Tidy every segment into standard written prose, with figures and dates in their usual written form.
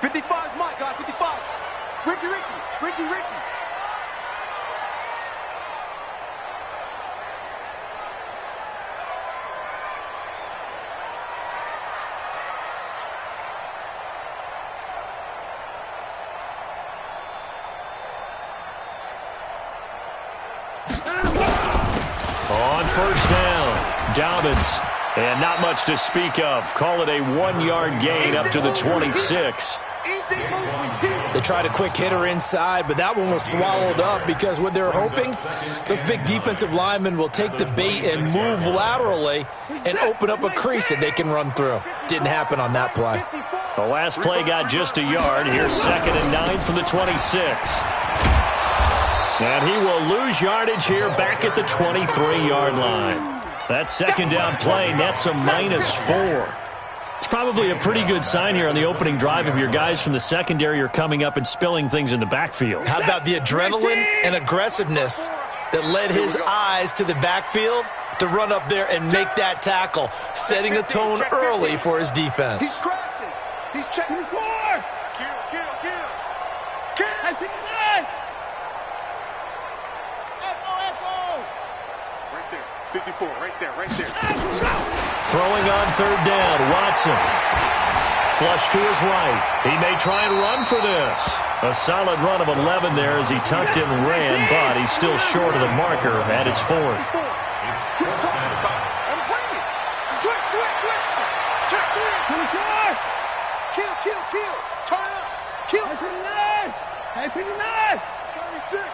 55's Mike, guys, 55. Ricky. On first down, Dobbins. And not much to speak of. Call it a 1-yard gain up to the 26. They tried a quick hitter inside, but that one was swallowed up because what they're hoping, those big defensive linemen will take the bait and move laterally and open up a crease that they can run through. Didn't happen on that play. The last play got just a yard. Here's 2nd and 9 from the 26. And he will lose yardage here back at the 23-yard line. That second down play nets a -4. It's probably a pretty good sign here on the opening drive if your guys from the secondary are coming up and spilling things in the backfield. How about the adrenaline and aggressiveness that led his eyes to the backfield to run up there and make that tackle, setting a tone early for his defense. He's crashing. He's checking forward. Kill. I think that. Echo. Right there. 54, right there. Throwing on third down, Watson. Flush to his right. He may try and run for this. A solid run of 11 there as he tucked it and ran, but he's still short of the marker at its 4th. Kill. Turn up. Kill. 39. 36.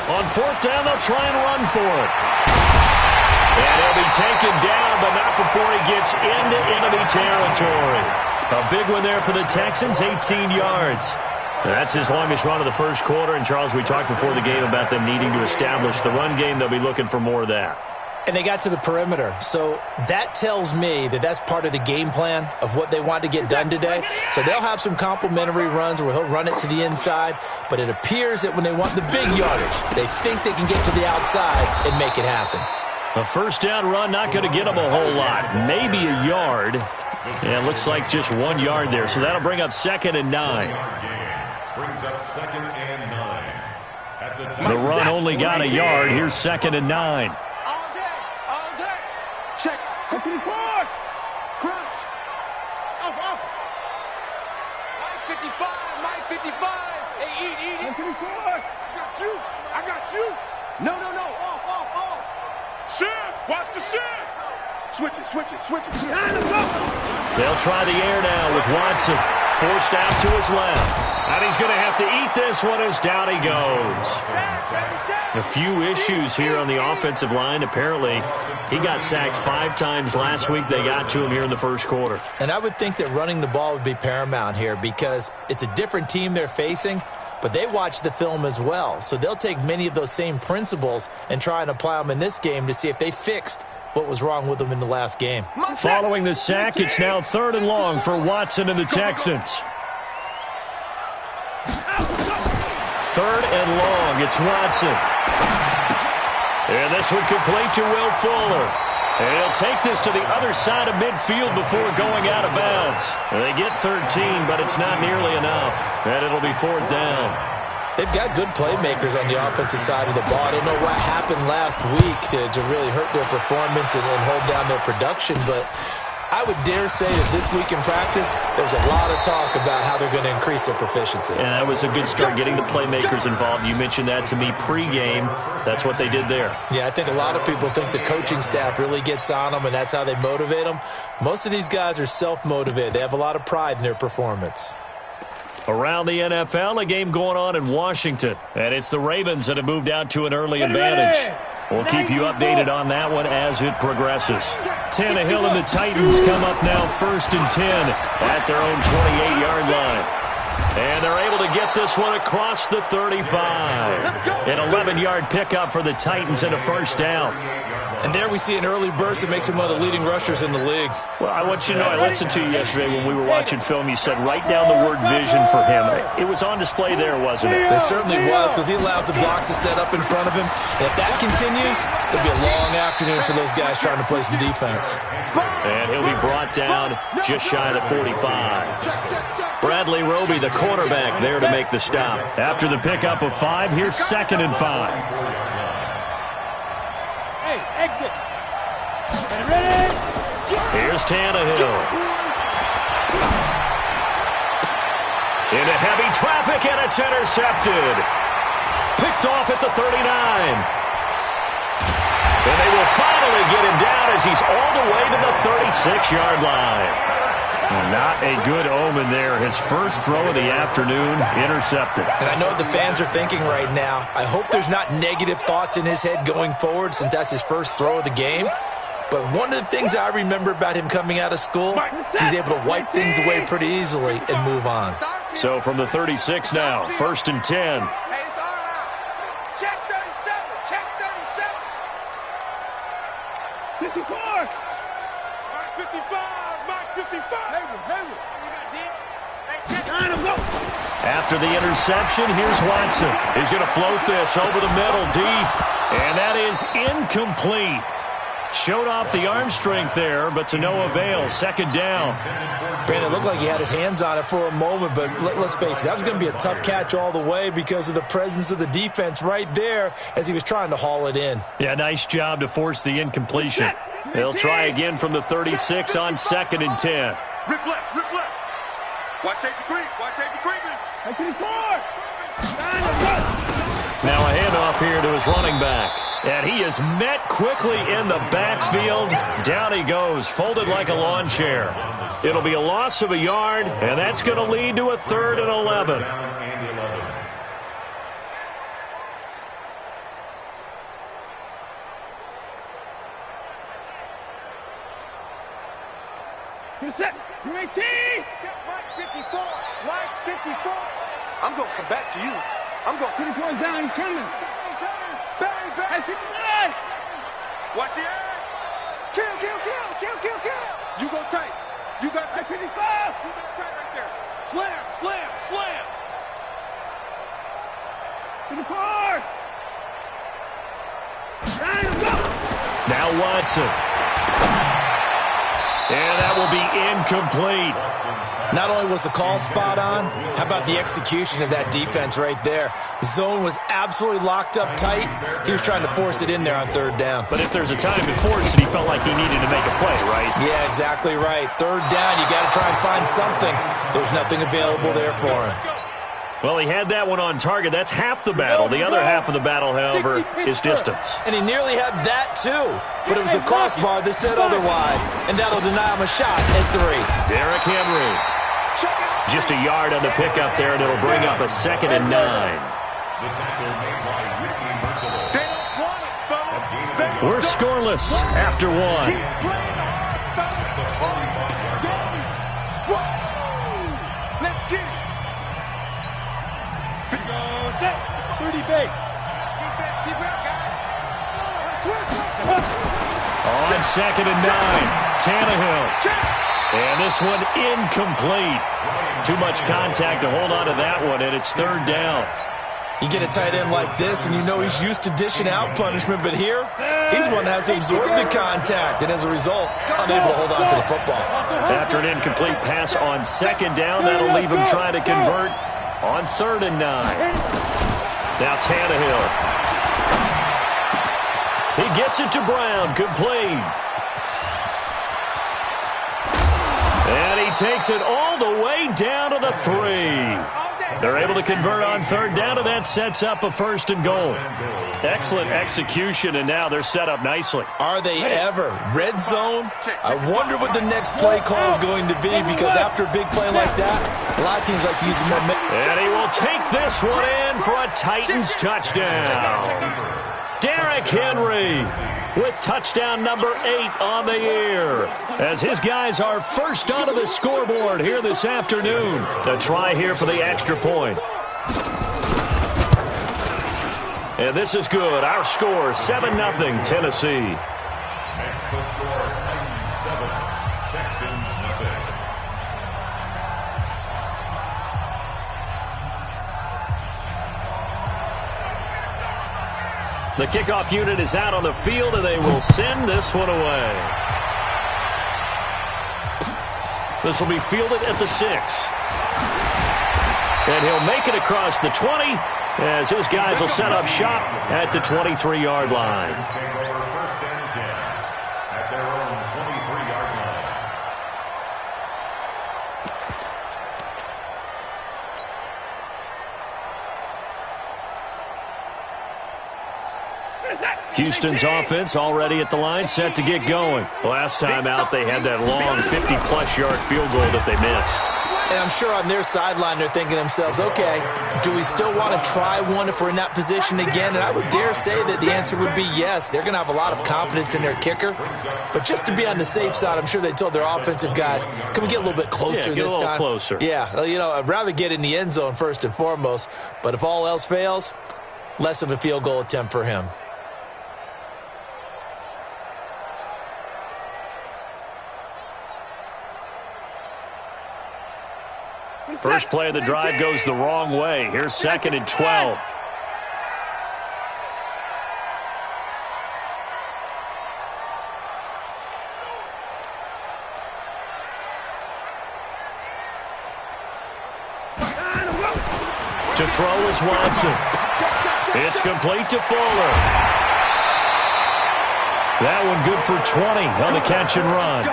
On 4th down, they'll try and run for it. And he'll be taken down, but not before he gets into enemy territory. A big one there for the Texans, 18 yards. That's his longest run of the first quarter. And, Charles, we talked before the game about them needing to establish the run game. They'll be looking for more of that. And they got to the perimeter. So that tells me that that's part of the game plan of what they want to get done today. So they'll have some complimentary runs where he'll run it to the inside. But it appears that when they want the big yardage, they think they can get to the outside and make it happen. A first down run, not going to get them a whole lot. Maybe a yard. Yeah, it looks like just 1 yard there. So that'll bring up 2nd and 9. Brings up 2nd and 9. The run only got a yard. Here's 2nd and 9. All day. Check. Quickly forward. Crunch. Off. Mike 55. Hey, eat. 54. I got you. No. Off. Shift. Watch the shift. Switch it. Behind him, go. They'll try the air now with Watson. Forced out to his left. And he's going to have to eat this one as down he goes. A few issues here on the offensive line. Apparently, he got sacked 5 times last week. They got to him here in the first quarter. And I would think that running the ball would be paramount here because it's a different team they're facing, but they watch the film as well. So they'll take many of those same principles and try and apply them in this game to see if they fixed what was wrong with them in the last game. Following the sack, it's now 3rd and long for Watson and the Texans. 3rd and long, it's Watson. And this one complete to Will Fuller. And he'll take this to the other side of midfield before going out of bounds. They get 13, but it's not nearly enough. And it'll be 4th down. They've got good playmakers on the offensive side of the ball. I don't know what happened last week to really hurt their performance and hold down their production, but I would dare say that this week in practice, there's a lot of talk about how they're going to increase their proficiency. And that was a good start, getting the playmakers involved. You mentioned that to me pregame. That's what they did there. Yeah, I think a lot of people think the coaching staff really gets on them, and that's how they motivate them. Most of these guys are self-motivated. They have a lot of pride in their performance. Around the NFL, a game going on in Washington. And it's the Ravens that have moved out to an early advantage. We'll keep you updated on that one as it progresses. Tannehill and the Titans come up now 1st and 10 at their own 28-yard line. And they're able to get this one across the 35. An 11-yard pickup for the Titans and a first down. And there we see an early burst that makes him one of the leading rushers in the league. Well, I want you to know, I listened to you yesterday when we were watching film. You said write down the word vision for him. It was on display there, wasn't it? It certainly was, because he allows the blocks to set up in front of him. And if that continues, it'll be a long afternoon for those guys trying to play some defense. And he'll be brought down just shy of the 45. Bradley Roby, the quarterback, there to make the stop. After the pickup of 5, here's 2nd and 5. Hey, exit. Ready? Here's Tannehill. Into heavy traffic, and it's intercepted. Picked off at the 39. And they will finally get him down as he's all the way to the 36-yard line. Not a good omen there. His first throw of the afternoon, intercepted. And I know what the fans are thinking right now. I hope there's not negative thoughts in his head going forward since that's his first throw of the game. But one of the things I remember about him coming out of school is he's able to wipe things away pretty easily and move on. So from the 36 now, 1st and 10. Check 37. Check 37. 54. Mark 55. Mark 55. Hayward. After the interception, here's Watson. He's going to float this over the middle deep. And that is incomplete. Showed off the arm strength there, but to no avail. 2nd down. Brandon, it looked like he had his hands on it for a moment, but let's face it, that was going to be a tough catch all the way because of the presence of the defense right there as he was trying to haul it in. Yeah, nice job to force the incompletion. They'll try again from the 36 on 2nd and 10. Rip left. Watch safety creep. Now a handoff here to his running back. And he is met quickly in the backfield. Down he goes, folded like a lawn chair. It'll be a loss of a yard, and that's going to lead to a 3rd and 11. Set. UAT. Check Mike 54. Mike 54. I'm going to come back to you. I'm going to put it down. He's coming. Bang. Watch the edge. Kill. You go tight. You got tight. 55. You got tight right there. Slam. 54. Now Watson. And that will be incomplete. Not only was the call spot on, how about the execution of that defense right there? The zone was absolutely locked up tight. He was trying to force it in there on 3rd down. But if there's a time to force it, he felt like he needed to make a play, right? Yeah, exactly right. 3rd down, you got to try and find something. There's nothing available there for him. Well, he had that one on target. That's half the battle. The other half of the battle, however, is distance. And he nearly had that, too. But it was a crossbar that said otherwise. And that'll deny him a shot at 3. Derrick Henry. Just a yard on the pickup there, and it'll bring up a 2nd and 9. We're scoreless after 1. On 2nd and 9, Tannehill. And this one incomplete. Too much contact to hold on to that one, and it's 3rd down. You get a tight end like this, and you know he's used to dishing out punishment, but here, he's one that has to absorb the contact, and as a result, unable to hold on to the football. After an incomplete pass on 2nd down, that'll leave him trying to convert on 3rd and 9. Now Tannehill. He gets it to Brown, complete. And he takes it all the way down to the 3. They're able to convert on 3rd down, and that sets up a 1st and goal. Excellent execution, and now they're set up nicely. Are they ever? Red zone? I wonder what the next play call is going to be, because after a big play like that, a lot of teams like to use the momentum. And he will take this one in for a Titans touchdown. Derrick Henry with touchdown number 8 on the year, as his guys are first onto the scoreboard here this afternoon. The try here for the extra point. And this is good. Our score, 7-0 Tennessee. The score, Titans 7, Texans nothing. The kickoff unit is out on the field, and they will send this one away. This will be fielded at the 6. And he'll make it across the 20 as his guys will set up shop at the 23-yard line. First and 10 at their own 23-yard line. Houston's offense already at the line, set to get going. Last time out, they had that long 50-plus yard field goal that they missed. And I'm sure on their sideline they're thinking to themselves, okay, do we still want to try one if we're in that position again? And I would dare say that the answer would be yes. They're going to have a lot of confidence in their kicker. But just to be on the safe side, I'm sure they told their offensive guys, can we get a little bit closer this time? Get a little closer. Yeah, you know, I'd rather get in the end zone first and foremost. But if all else fails, less of a field goal attempt for him. First play of the drive goes the wrong way. Here's 2nd and 12. To throw is Watson. It's complete to Fuller. That one good for 20 on the catch and run.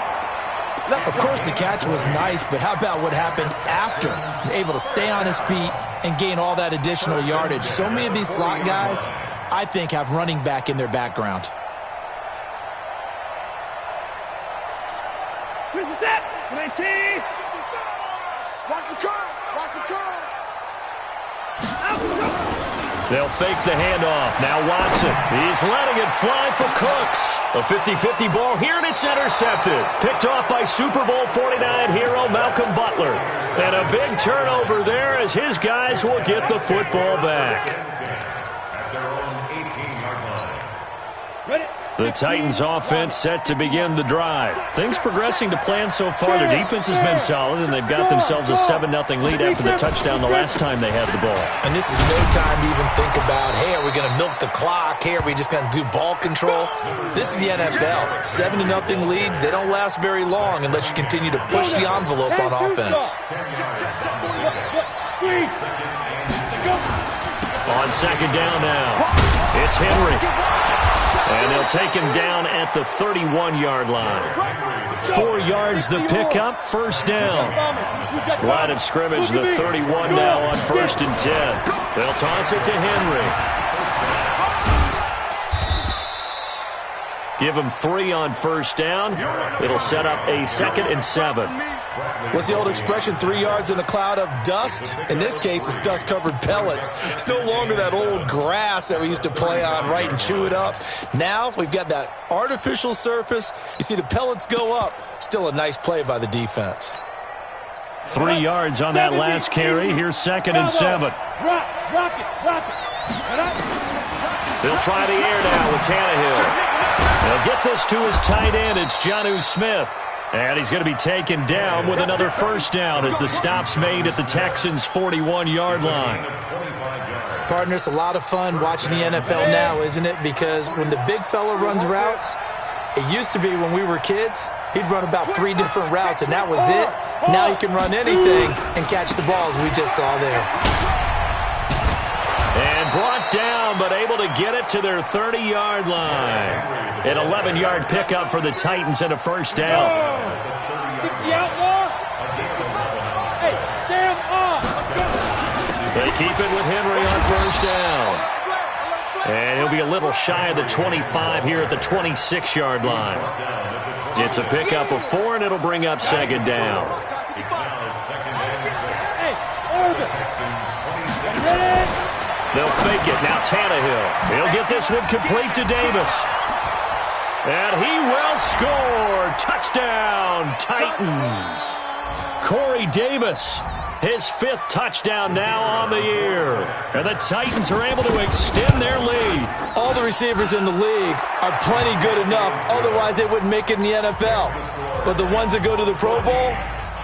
Of course, the catch was nice, but how about what happened after? Able to stay on his feet and gain all that additional yardage. So many of these slot guys, I think, have running back in their background. Where's the set? 19. Watch the curl. Watch the curl. They'll fake the handoff. Now Watson. He's letting it fly for Cooks. A 50-50 ball here, and it's intercepted. Picked off by Super Bowl 49 hero Malcolm Butler. And a big turnover there as his guys will get the football back. At their own 18-yard line. Ready? The Titans offense set to begin the drive. Things progressing to plan so far. Their defense has been solid, and they've got themselves a 7-0 lead after the touchdown the last time they had the ball. And this is no time to even think about, hey, are we going to milk the clock? Hey, are we just going to do ball control? This is the NFL. 7-0 leads, they don't last very long unless you continue to push the envelope on offense. On 2nd down now, it's Henry. And they'll take him down at the 31-yard line. 4 yards the pickup, first down. Line of scrimmage, the 31 now on 1st and 10. They'll toss it to Henry. Give him 3 on first down. It'll set up a 2nd and 7. What's the old expression, 3 yards in a cloud of dust? In this case, it's dust-covered pellets. It's no longer that old grass that we used to play on, right, and chew it up. Now we've got that artificial surface. You see the pellets go up. Still a nice play by the defense. 3 yards on that last carry. Here's 2nd and 7. Rock it. They'll try the air now with Tannehill. They'll get this to his tight end. It's Jonnu Smith. And he's going to be taken down with another first down as the stop's made at the Texans' 41-yard line. Partner, it's a lot of fun watching the NFL now, isn't it? Because when the big fella runs routes, it used to be when we were kids, he'd run about 3 different routes, and that was it. Now he can run anything and catch the balls we just saw there. And brought down, but able to get it to their 30-yard line. An 11-yard pickup for the Titans and a first down. 60 outlaw. Hey, Sam off. They keep it with Henry on first down. And he'll be a little shy of the 25 here at the 26-yard line. It's a pickup of 4, and it'll bring up 2nd down. Hey, Orbit. Ready? They'll fake it. Now Tannehill. He'll get this one complete to Davis. And he will score. Touchdown, Titans. Corey Davis His 5th touchdown now on the year. And the Titans are able to extend their lead. All the receivers in the league are plenty good enough. Otherwise, they wouldn't make it in the NFL. But the ones that go to the Pro Bowl,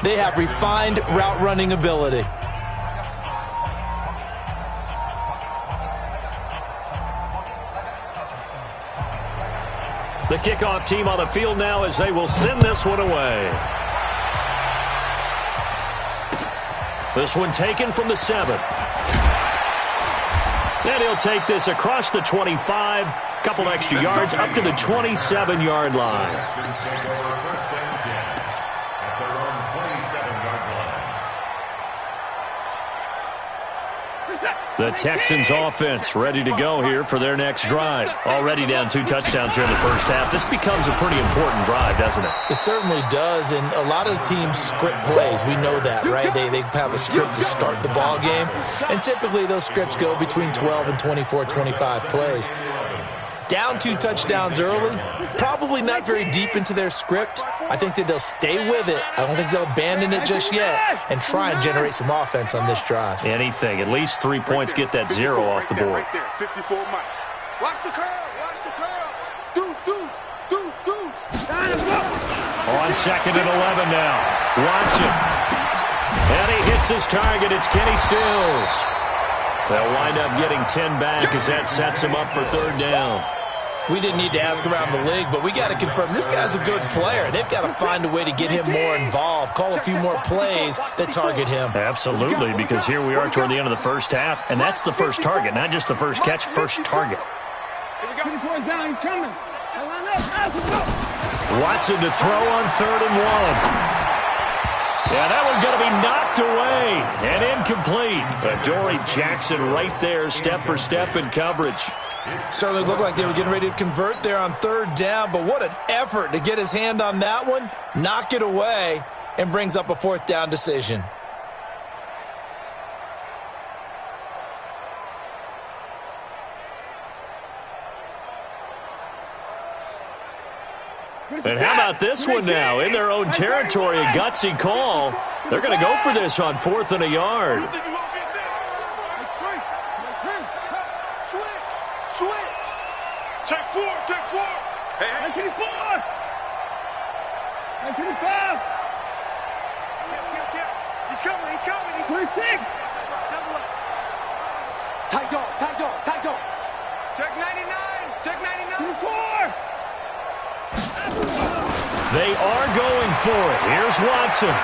they have refined route running ability. The kickoff team on the field now as they will send this one away. This one taken from the 7. And he'll take this across the 25. Couple extra yards up to the 27-yard line. The Texans offense ready to go here for their next drive. Already down 2 touchdowns here in the first half. This becomes a pretty important drive, doesn't it? It certainly does, and a lot of teams script plays. We know that, right? They have a script to start the ball game, and typically those scripts go between 12 and 24, 25 plays. Down 2 touchdowns early, probably not very deep into their script. I think that they'll stay with it. I don't think they'll abandon it just yet and try and generate some offense on this drive. Anything. At least 3 points, get that 0 off the board. Watch the curl. Watch the curl. Deuce. On 2nd and 11 now. Watson. And he hits his target. It's Kenny Stills. They'll wind up getting 10 back as that sets him up for 3rd down. We didn't need to ask around the league, but we got to confirm this guy's a good player. They've got to find a way to get him more involved, call a few more plays that target him. Absolutely, because here we are toward the end of the first half, and that's the first target, not just the first catch, first target. Watson to throw on 3rd and 1. Yeah, that one's going to be knocked away and incomplete. Adoree Jackson right there, step for step in coverage. Certainly looked like they were getting ready to convert there on 3rd down, but what an effort to get his hand on that one, knock it away, and brings up a 4th down decision. And how about this one now? In their own territory, a gutsy call. They're going to go for this on 4th and a yard. Take 4. Hey, 24. Hey, 25. He's coming. 26. Tight dog. Check 99. 24. They are going for it. Here's Watson.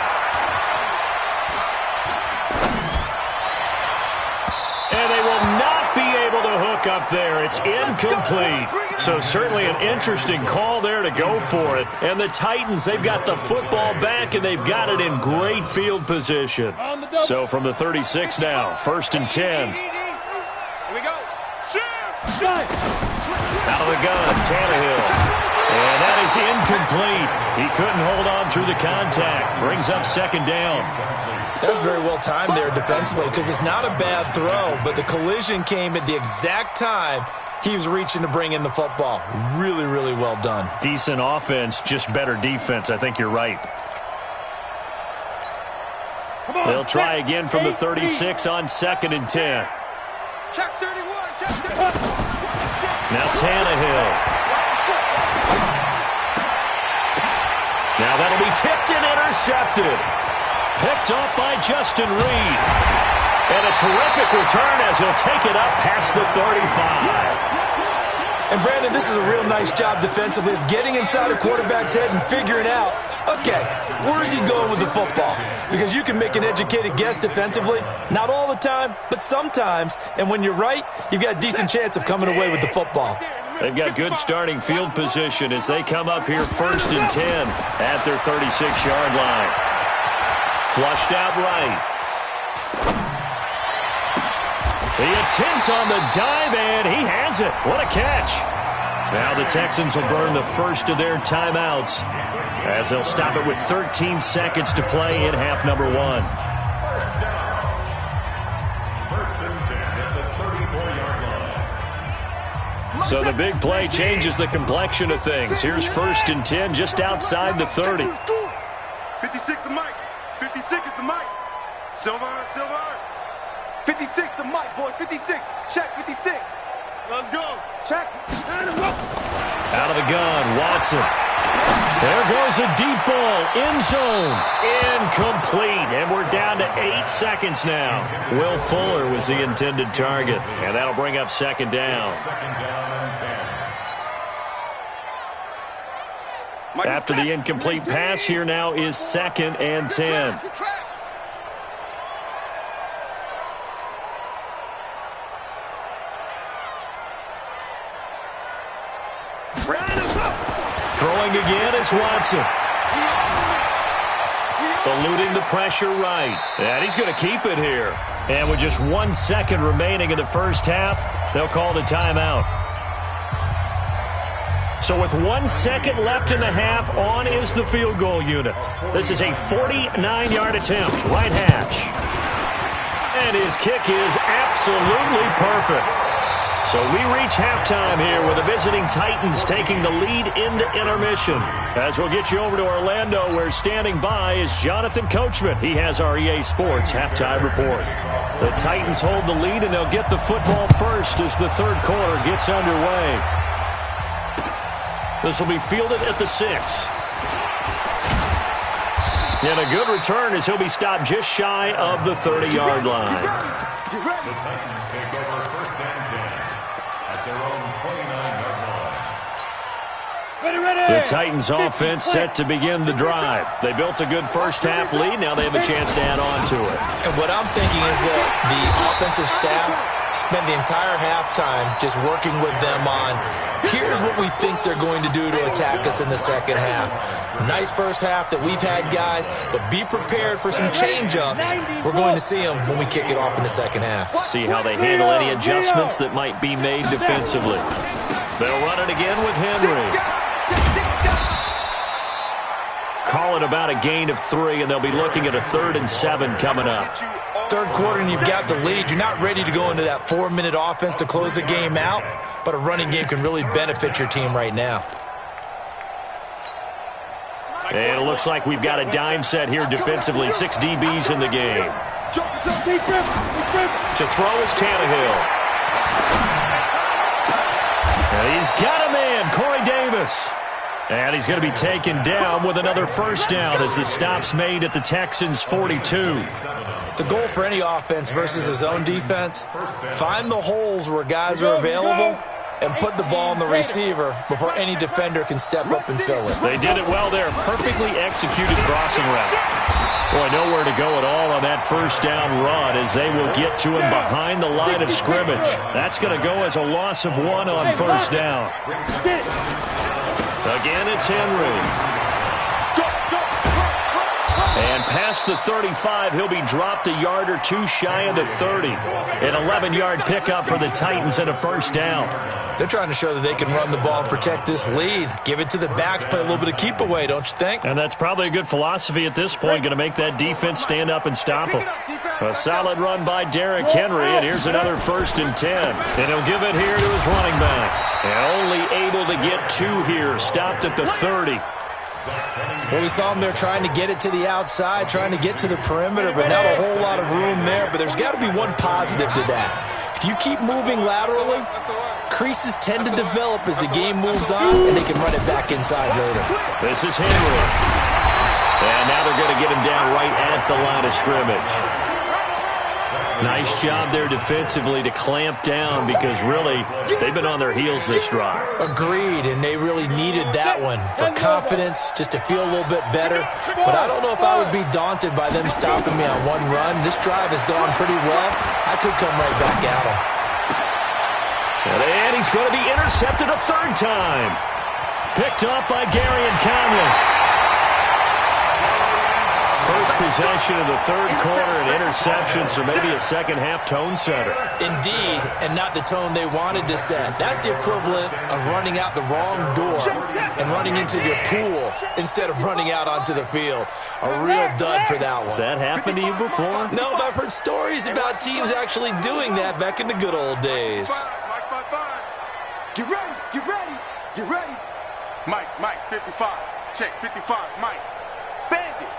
And they will not be able to hook up there. It's incomplete. So certainly an interesting call there to go for it. And the Titans, they've got the football back, and they've got it in great field position. So from the 36 now, 1st and 10. Here we go. Out of the gun, Tannehill. And that is incomplete. He couldn't hold on through the contact. Brings up 2nd down. That was very well timed there defensively because it's not a bad throw, but the collision came at the exact time he was reaching to bring in the football. Really, really well done. Decent offense, just better defense. I think you're right. They'll try again from the 36 on 2nd and 10. Check 31. Now Tannehill. Now that'll be tipped and intercepted. Picked off by Justin Reed. And a terrific return as he'll take it up past the 35. And Brandon, this is a real nice job defensively of getting inside a quarterback's head and figuring out, okay, where is he going with the football? Because you can make an educated guess defensively, not all the time, but sometimes. And when you're right, you've got a decent chance of coming away with the football. They've got good starting field position as they come up here 1st and 10 at their 36-yard line. Flushed out right. The attempt on the dive, and he has it. What a catch. Now the Texans will burn the first of their timeouts as they'll stop it with 13 seconds to play in half number 1. First and 10 at the 34-yard line. So the big play changes the complexion of things. Here's 1st and 10 just outside the 30. 56 is Mike. 56 is the Mike. Silver. 56 to Mike, boys. 56. Check, 56. Let's go. Check. Out of the gun, Watson. There goes a deep ball, end zone, incomplete, and we're down to 8 seconds now. Will Fuller was the intended target, and that'll bring up second down. After the incomplete pass, here now is 2nd and 10. Throwing again is Watson. Eluding the pressure right. And he's going to keep it here. And with just 1 second remaining in the first half, they'll call the timeout. So with 1 second left in the half, on is the field goal unit. This is a 49-yard attempt, right hash. And his kick is absolutely perfect. So we reach halftime here with the visiting Titans taking the lead into intermission. As we'll get you over to Orlando, where standing by is Jonathan Coachman. He has our EA Sports halftime report. The Titans hold the lead, and they'll get the football first as the third quarter gets underway. This will be fielded at the 6. And a good return as he'll be stopped just shy of the 30-yard line. The Titans take over 1st and 10 at their own 29-yard line. The Titans offense set to begin the drive. They built a good first half lead. Now they have a chance to add on to it. And what I'm thinking is that the offensive staff spent the entire halftime just working with them on, here's what we think they're going to do to attack us in the second half. Nice first half that we've had, guys, but be prepared for some change-ups. We're going to see them when we kick it off in the second half. See how they handle any adjustments that might be made defensively. They'll run it again with Henry. Call it about a gain of 3, and they'll be looking at a 3rd and 7 coming up. Third quarter and you've got the lead. You're not ready to go into that 4-minute offense to close the game out, but a running game can really benefit your team right now. And it looks like we've got a dime set here defensively. 6 DBs in the game. To throw is Tannehill. And he's got a man, Corey Davis. And he's going to be taken down with another first down as the stop's made at the Texans' 42. The goal for any offense versus his own defense, find the holes where guys are available and put the ball on the receiver before any defender can step up and fill it. They did it well there. Perfectly executed crossing route. Boy, nowhere to go at all on that first down run as they will get to him behind the line of scrimmage. That's going to go as a loss of 1 on first down. Again, it's Henry. And past the 35, he'll be dropped a yard or 2 shy of the 30. An 11-yard pickup for the Titans and a first down. They're trying to show that they can run the ball and protect this lead. Give it to the backs, play a little bit of keep away, don't you think? And that's probably a good philosophy at this point, going to make that defense stand up and stop them. A solid run by Derrick Henry, and here's another 1st and 10. And he'll give it here to his running back. And only able to get 2 here, stopped at the 30. Well, we saw him there trying to get it to the outside, trying to get to the perimeter, but not a whole lot of room there. But there's got to be one positive to that. If you keep moving laterally, creases tend to develop as the game moves on, and they can run it back inside later. This is Henry. And now they're going to get him down right at the line of scrimmage. Nice job there defensively to clamp down because really they've been on their heels this drive. Agreed, and they really needed that one for confidence, just to feel a little bit better. But I don't know if I would be daunted by them stopping me on one run. This drive has gone pretty well. I could come right back at them. And he's going to be intercepted a 3rd time. Picked up by Garyon Conley. First possession of the 3rd quarter and interception, so maybe a second-half tone setter. Indeed, and not the tone they wanted to set. That's the equivalent of running out the wrong door and running into your pool instead of running out onto the field. A real dud for that one. Has that happened to you before? No, but I've heard stories about teams actually doing that back in the good old days. Get ready, get ready, get ready. Mike, 55. Check, 55, Mike. Bandit.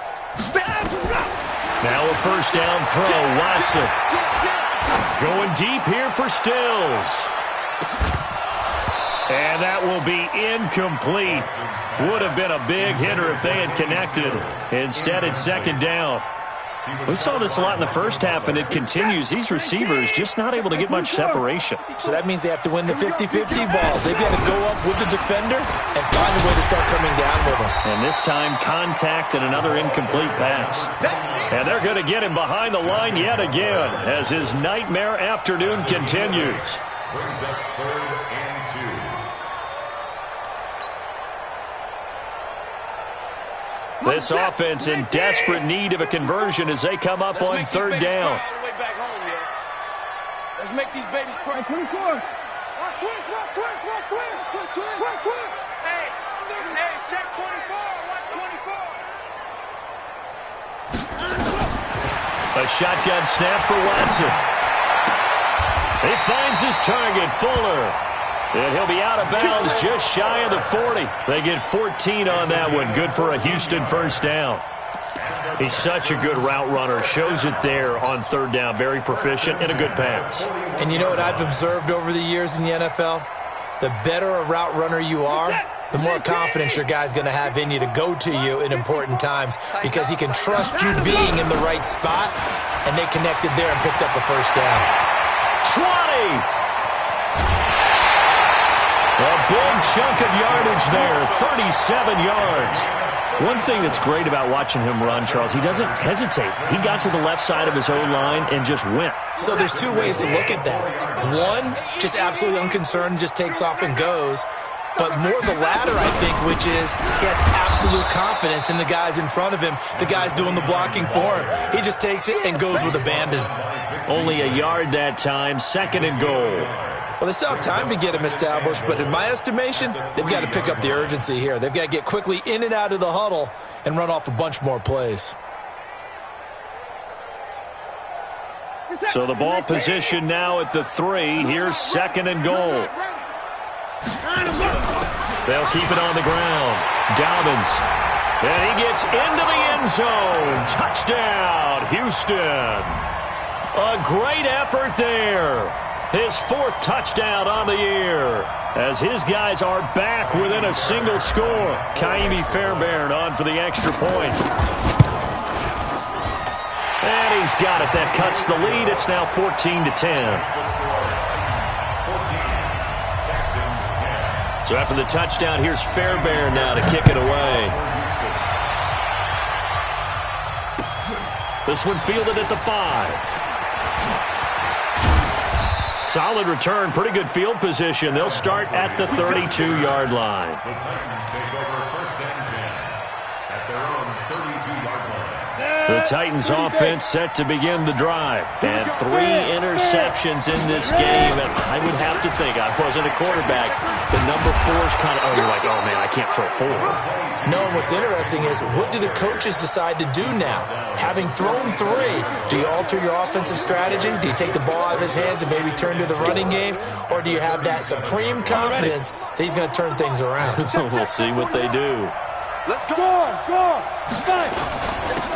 Now a first down throw, Watson. Going deep here for Stills. And that will be incomplete. Would have been a big hitter if they had connected. Instead, it's second down. We saw this a lot in the first half, and it continues. These receivers just not able to get much separation. So that means they have to win the 50-50 balls. They've got to go up with the defender and find a way to start coming down with him. And this time, contact and another incomplete pass. And they're going to get him behind the line yet again as his nightmare afternoon continues. Brings up 3rd and 2. This offense in desperate need of a conversion as they come up on 3rd down. Let's make these babies cry. 24. Watch twist. Hey, check 24. Watch 24. A shotgun snap for Watson. He finds his target, Fuller. And he'll be out of bounds just shy of the 40. They get 14 on that one. Good for a Houston first down. He's such a good route runner. Shows it there on 3rd down. Very proficient and a good pass. And you know what I've observed over the years in the NFL? The better a route runner you are, the more confidence your guy's going to have in you to go to you in important times because he can trust you being in the right spot, and they connected there and picked up a first down. 20! A big chunk of yardage there, 37 yards. One thing that's great about watching him run, Charles, he doesn't hesitate. He got to the left side of his own line and just went. So there's two ways to look at that. One, just absolutely unconcerned, just takes off and goes. But more the latter, I think, which is he has absolute confidence in the guys in front of him, the guys doing the blocking for him. He just takes it and goes with abandon. Only a yard that time, 2nd and goal. Well, they still have time to get him established, but in my estimation, they've got to pick up the urgency here. They've got to get quickly in and out of the huddle and run off a bunch more plays. So the ball position now at the 3. Here's 2nd and goal. They'll keep it on the ground. Dobbins. And he gets into the end zone. Touchdown, Houston. A great effort there. His 4th touchdown on the year as his guys are back within a single score. Kaimi Fairbairn on for the extra point. And he's got it. That cuts the lead. It's now 14-10. So after the touchdown, here's Fairbairn now to kick it away. This one fielded at the 5. Solid return, pretty good field position. They'll start at the 32-yard line. The Titans take over 1st and 10 at their own 32-yard line. The Titans offense set to begin the drive. And 3 interceptions in this game. And I would have to think, I wasn't a quarterback, the number 4's kind of, you're like, oh, man, I can't throw 4. No, what's interesting is what do the coaches decide to do now? Having thrown 3, do you alter your offensive strategy? Do you take the ball out of his hands and maybe turn to the running game? Or do you have that supreme confidence that he's going to turn things around? We'll see what they do. Let's go.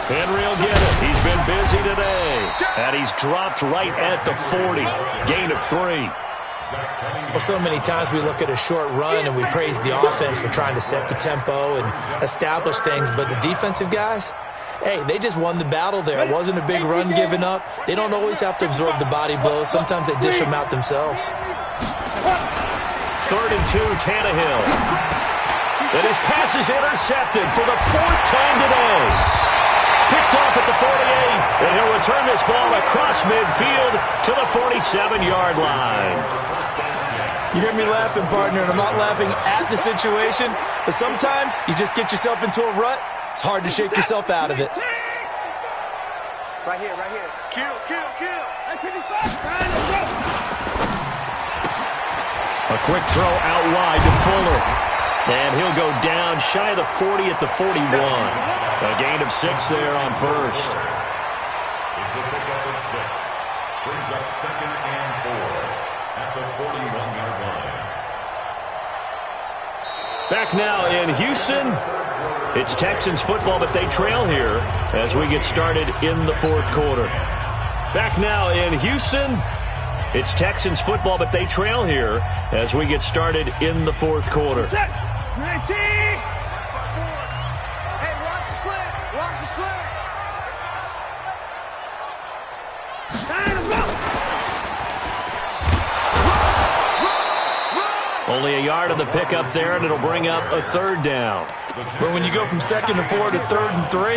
Henry will get it. He's been busy today. And he's dropped right at the 40. Gain of 3. Well, so many times we look at a short run and we praise the offense for trying to set the tempo and establish things, but the defensive guys, hey, they just won the battle there. It wasn't a big run given up. They don't always have to absorb the body blows. Sometimes they dish them out themselves. 3rd and 2, Tannehill. And his pass is intercepted for the 4th time today. Picked off at the 48, and he'll return this ball across midfield to the 47-yard line. You hear me laughing, partner, and I'm not laughing at the situation, but sometimes you just get yourself into a rut. It's hard to shake yourself out of it. Right here. Kill. A quick throw out wide to Fuller. And he'll go down shy of the 40 at the 41. A gain of 6 there on 1st. It's a pickup of 6. Brings up 2nd and 4 at the 41-yard line. Back now in Houston. It's Texans football, but they trail here as we get started in the fourth quarter. Back now in Houston. It's Texans football, but they trail here as we get started in the fourth quarter. Hey, watch the slant. Watch the slant. Only a yard on the pickup there, and it'll bring up a third down. But when you go from 2nd and 4 to 3rd and 3,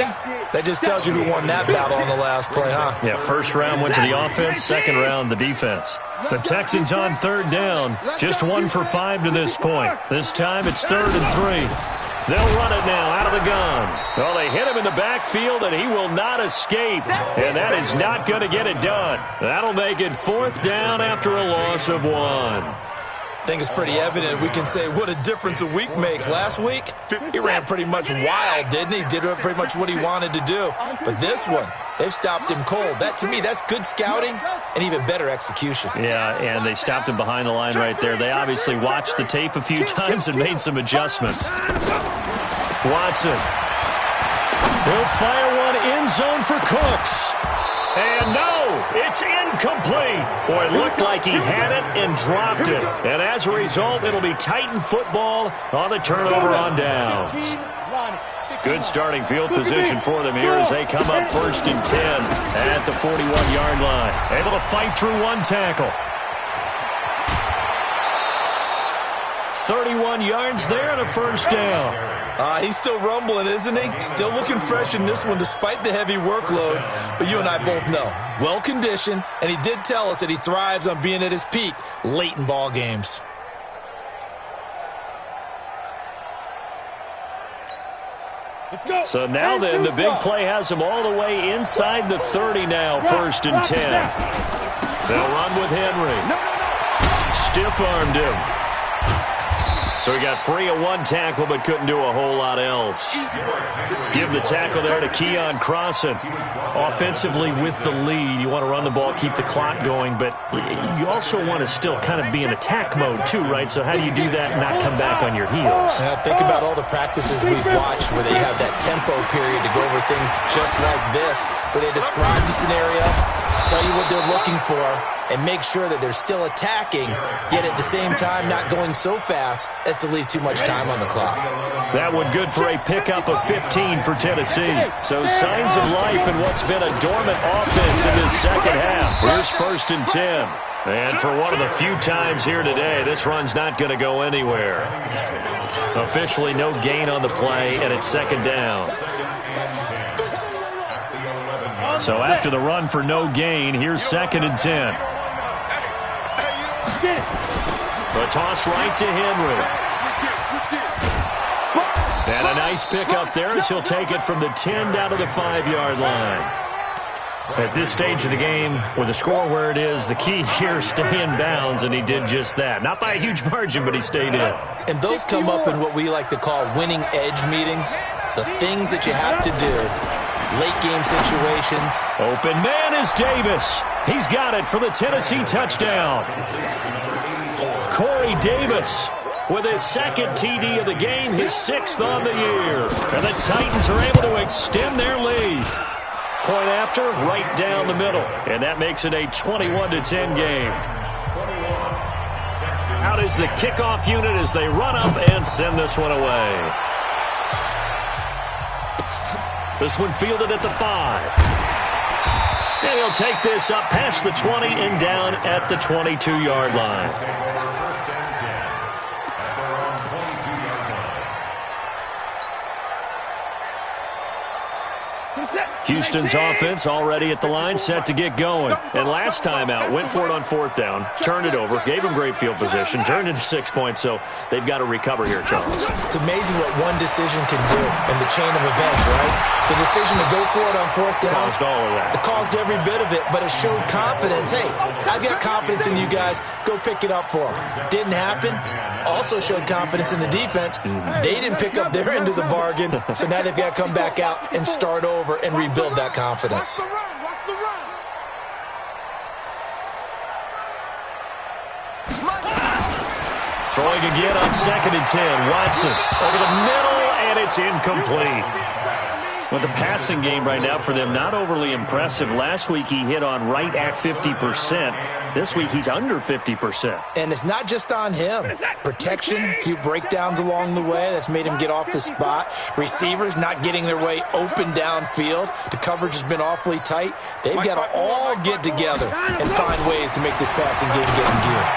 that just tells you who won that battle on the last play, huh? Yeah, first round went to the offense, second round the defense. The Texans on 3rd down, just 1 for 5 to this point. This time it's 3rd and 3. They'll run it now out of the gun. Well, they hit him in the backfield, and he will not escape. And that is not going to get it done. That'll make it 4th down after a loss of 1. I think it's pretty evident. We can say what a difference a week makes. Last week, he ran pretty much wild, didn't he? Did pretty much what he wanted to do. But this one, they've stopped him cold. That, to me, that's good scouting and even better execution. Yeah, and they stopped him behind the line right there. They obviously watched the tape a few times and made some adjustments. Watson. He'll fire one end zone for Cooks. And no, it's incomplete. Boy, it looked like he had it and dropped it. And as a result, it'll be Titan football on the turnover on downs. Good starting field position for them here as they come up 1st and 10 at the 41-yard line. Able to fight through one tackle. 31 yards there and a first down. He's still rumbling, isn't he? Still looking fresh in this one despite the heavy workload. But you and I both know, well-conditioned, and he did tell us that he thrives on being at his peak late in ball games. So now then, the big play has him all the way inside the 30 now, 1st and 10. They'll run with Henry. Stiff-armed him. So he got free of one tackle but couldn't do a whole lot else. Give the tackle there to Keon Crossan. Offensively with the lead, you want to run the ball, keep the clock going, but you also want to still kind of be in attack mode too, right? So how do you do that and not come back on your heels? Think about all the practices we've watched where they have that tempo period to go over things just like this, where they describe the scenario, tell you what they're looking for, and make sure that they're still attacking, yet at the same time not going so fast as to leave too much time on the clock. That one good for a pickup of 15 for Tennessee. So signs of life in what's been a dormant offense in this second half. Here's 1st and 10. And for one of the few times here today, this run's not going to go anywhere. Officially no gain on the play, and it's 2nd down. So after the run for no gain, here's 2nd and 10. The toss right to Henry. And a nice pickup there as he'll take it from the 10 down to the 5-yard line. At this stage of the game, with the score where it is, the key here is stay in bounds, and he did just that. Not by a huge margin, but he stayed in. And those come up in what we like to call winning edge meetings. The things that you have to do. Late game situations. Open man is Davis. He's got it for the Tennessee touchdown. Corey Davis with his 2nd TD of the game, his 6th on the year. And the Titans are able to extend their lead. Point after, right down the middle. And that makes it a 21-10 game. Out is the kickoff unit as they run up and send this one away. This one fielded at the 5. And he'll take this up past the 20 and down at the 22-yard line. Houston's offense already at the line, set to get going. And last time out, went for it on 4th down, turned it over, gave him great field position, turned into 6 points, so they've got to recover here, Charles. It's amazing what one decision can do in the chain of events, right? The decision to go for it on 4th down. Caused all of that. It caused every bit of it, but it showed confidence. Hey, I've got confidence in you guys. Go pick it up for them. Didn't happen. Also showed confidence in the defense. They didn't pick up their end of the bargain, so now they've got to come back out and start over and rebuild that confidence. Watch the run. Watch the run. Throwing again on 2nd and 10. Watson over the middle, and it's incomplete. Well, the passing game right now for them, not overly impressive. Last week he hit on right at 50%. This week he's under 50%. And it's not just on him. Protection, a few breakdowns along the way. That's made him get off the spot. Receivers not getting their way open downfield. The coverage has been awfully tight. They've got to all get together and find ways to make this passing game get in gear.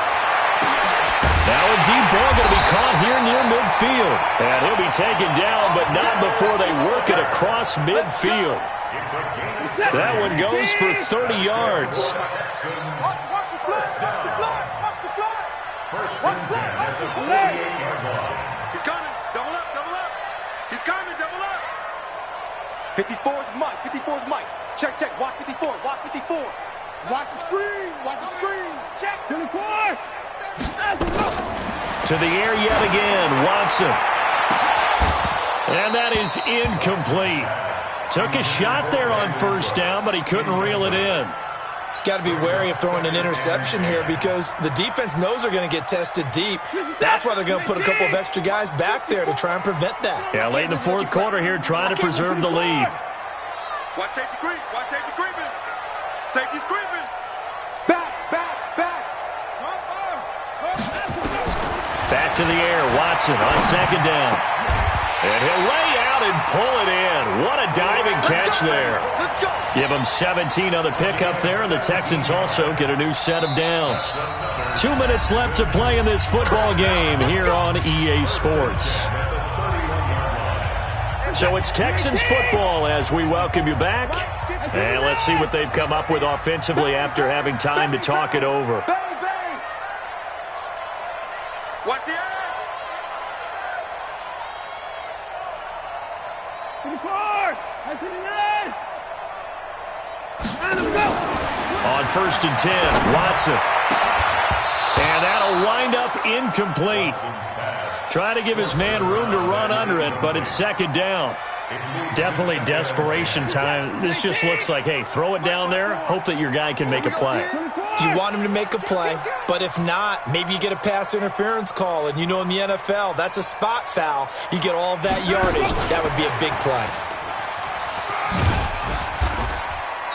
Now a deep ball going to be caught here near midfield. And he'll be taken down, but not before they work it across midfield. That one goes for 30 yards. He's coming. Double up, double up. He's coming, double up. 54's Mike. 54's Mike. Check, check. Watch 54. Watch 54. Watch the screen. Watch the screen. Check. 24. To the air yet again, Watson. And that is incomplete. Took a shot there on 1st down, but he couldn't reel it in. Got to be wary of throwing an interception here because the defense knows they're going to get tested deep. That's why they're going to put a couple of extra guys back there to try and prevent that. Yeah, late in the 4th quarter here, trying to preserve the lead. Watch safety creep. Watch safety creeping. Safety's creeping. Back, back, back. Back to the air, Watson on 2nd down. And he'll lay out and pull it in. What a diving catch there. Give them 17 on the pickup there, and the Texans also get a new set of downs. 2 minutes left to play in this football game here on EA Sports. So it's Texans football as we welcome you back. And let's see what they've come up with offensively after having time to talk it over. Watch the air. On 1st and 10, Watson. And that'll wind up incomplete. Trying to give his man room to run under it, but it's 2nd down. Definitely desperation time. This just looks like, hey, throw it down there, hope that your guy can make a play. You want him to make a play, but if not, maybe you get a pass interference call, and you know in the NFL, that's a spot foul. You get all that yardage. That would be a big play.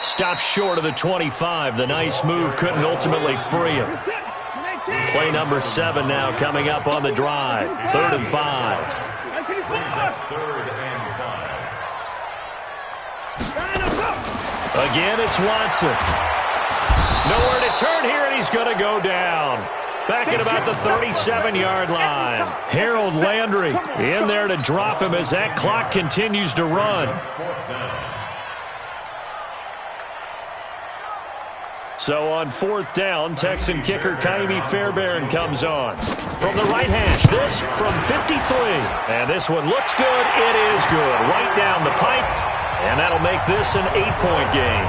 Stopped short of the 25. The nice move couldn't ultimately free him. Play number 7 now coming up on the drive. 3rd and 5. Again, it's Watson. Nowhere to turn here, and he's going to go down. Back at about the 37-yard line. Harold Landry in there to drop him as that clock continues to run. So on 4th down, Texan kicker Kaimi Fairbairn comes on. From the right hash, this from 53. And this one looks good. It is good. Right down the pipe. And that'll make this an 8-point game.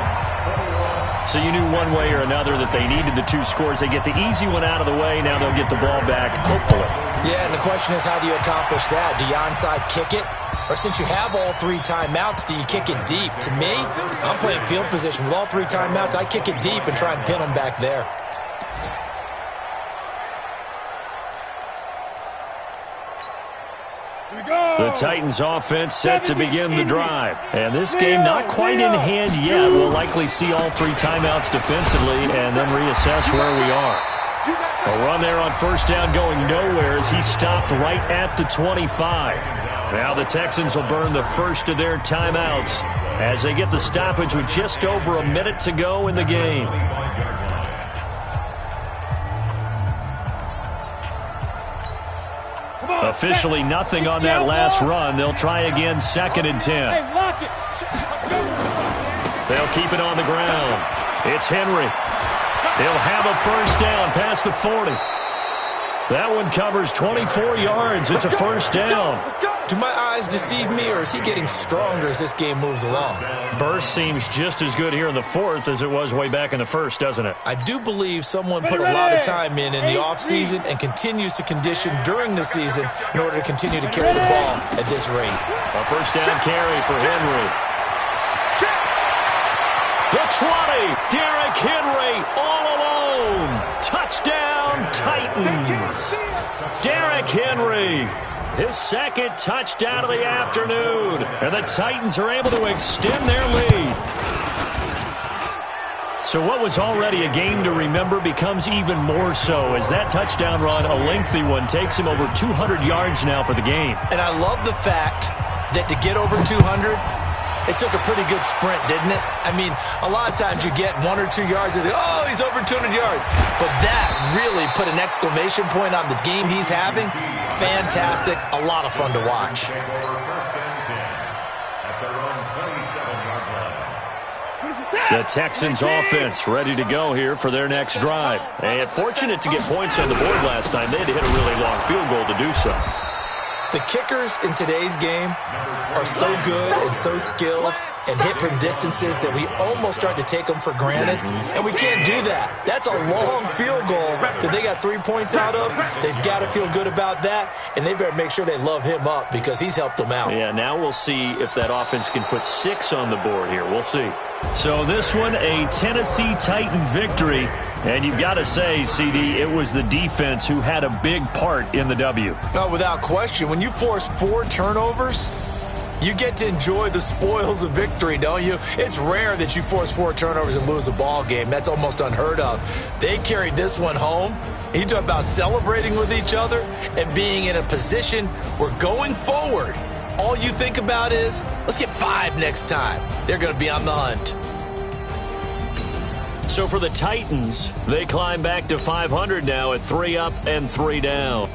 So you knew one way or another that they needed the 2 scores. They get the easy one out of the way. Now they'll get the ball back, hopefully. Yeah, and the question is, how do you accomplish that? Do you onside kick it? Or since you have all 3 timeouts, do you kick it deep? To me, I'm playing field position. With all 3 timeouts, I kick it deep and try and pin them back there. The Titans offense set to begin the drive. And this game not quite in hand yet. We'll likely see all 3 timeouts defensively and then reassess where we are. A run there on 1st down going nowhere as he stopped right at the 25. Now the Texans will burn the first of their timeouts as they get the stoppage with just over a minute to go in the game. Officially nothing on that last run. They'll try again 2nd and 10. They'll keep it on the ground. It's Henry. He'll have a 1st down past the 40. That one covers 24 yards. It's a 1st down. Do my eyes deceive me, or is he getting stronger as this game moves along? Burst seems just as good here in the 4th as it was way back in the 1st, doesn't it? I do believe someone put a lot of time in the offseason and continues to condition during the season in order to continue to carry the ball at this rate. A 1st down carry for Henry. The 20, Derrick Henry all alone. Touchdown, Titans. Derrick Henry, his second touchdown of the afternoon. And the Titans are able to extend their lead. So what was already a game to remember becomes even more so as that touchdown run, a lengthy one, takes him over 200 yards now for the game. And I love the fact that to get over 200, it took a pretty good sprint, didn't it? I mean, a lot of times you get 1 or 2 yards and oh, he's over 200 yards. But that really put an exclamation point on the game he's having. Fantastic. A lot of fun to watch. The Texans offense ready to go here for their next drive. And fortunate to get points on the board last time. They had to hit a really long field goal to do so. The kickers in today's game are so good and so skilled and hit from distances that we almost start to take them for granted, and we can't do that. That's a long field goal that they got 3 points out of. They've got to feel good about that, and they better make sure they love him up because he's helped them out. Yeah, now we'll see if that offense can put 6 on the board here. We'll see. So this one, a Tennessee Titan victory. And you've got to say, CD, it was the defense who had a big part in the W. Oh, without question. When you force 4 turnovers, you get to enjoy the spoils of victory, don't you? It's rare that you force 4 turnovers and lose a ball game. That's almost unheard of. They carried this one home. You talk about celebrating with each other and being in a position where going forward, all you think about is, let's get 5 next time. They're going to be on the hunt. So for the Titans, they climb back to 500 now at 3 up and 3 down.